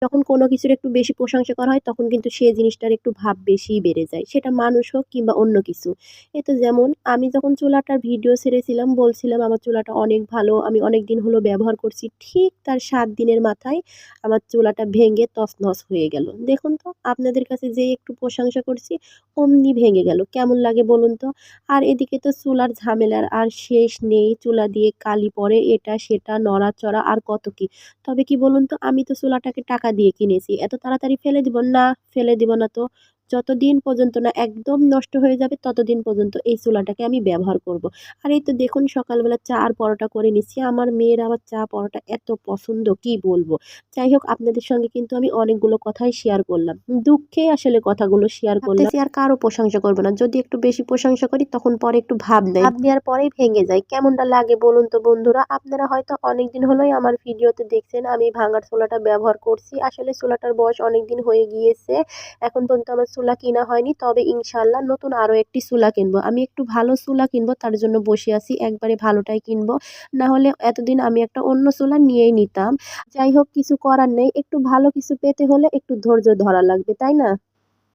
যখন কোনো কিছুর একটু বেশি প্রশংসা করা হয় তখন কিন্তু সেই জিনিসটার একটু ভাব বেশিই বেড়ে যায়। সেটা মানুষ হোক কিংবা অন্য কিছু। এই তো যেমন আমি যখন চুলাটার ভিডিও ছেড়েছিলাম বলছিলাম আমার চুলাটা অনেক ভালো, আমি অনেকদিন হলো ব্যবহার করছি। ঠিক তার ৭ দিনের মাথায় আমার চুলাটা ভেঙে তছনছ হয়ে গেল। দেখুন তো আপনাদের কাছে যেই একটু প্রশংসা করছি অমনি ভেঙে গেল। কেমন লাগে বলুন তো? আর এদিকে তো চুলার ঝামেলার আর শেষ নেই। চুলা দিয়ে কালি পড়ে এটা সেটা নড়াচড়া আর কত কি। তবে কি বলুন তো আমি তো চুলাটাকে টাকা দিয়ে কিনেছি। এত তাড়াতাড়ি ফেলে দিব না, ফেলে দিব না তো। যতদিন পর্যন্ত না একদম নষ্ট হয়ে যাবে ততদিন পর্যন্ত এই চুলাটাকে আমি ব্যবহার করব। আর এই তো দেখুন সকালবেলা চা আর পরোটা করে নিচ্ছি। আমার মেয়ের আবার চা পরোটা এত পছন্দ কি বলবো। যাই হোক আপনাদের সঙ্গে কিন্তু আমি অনেকগুলো কথাই শেয়ার করলাম। দুঃখে আসলে কথাগুলো শেয়ার করলাম। ভাবতেছি আর কারো প্রশংসা করব না। যদি একটু বেশি প্রশংসা করি তখন পরে একটু ভাব নেয়। ভাব নেওয়ার পরেই ভেঙে যায়। কেমনটা লাগে বলুন তো বন্ধুরা? আপনারা হয়তো অনেকদিন হলোই আমার ভিডিওতে দেখছেন আমি ভাঙার চুলাটা ব্যবহার করছি। আসলে চুলাটার বয়স অনেকদিন হয়ে গিয়েছে। এখন পর্যন্ত আমার চুলা কিনা হয়নি। তবে ইনশাআল্লাহ নতুন আরো একটি চুলা কিনবো। আমি একটু ভালো চুলা কিনবো তার জন্য বসে আছি। একবারে ভালোটাই কিনবো। না হলে এতদিন আমি একটা অন্য চুলা নিয়েই নিতাম। যাই হোক কিছু করার নেই। একটু ভালো কিছু পেতে হলে একটু ধৈর্য ধরা লাগবে, তাই না?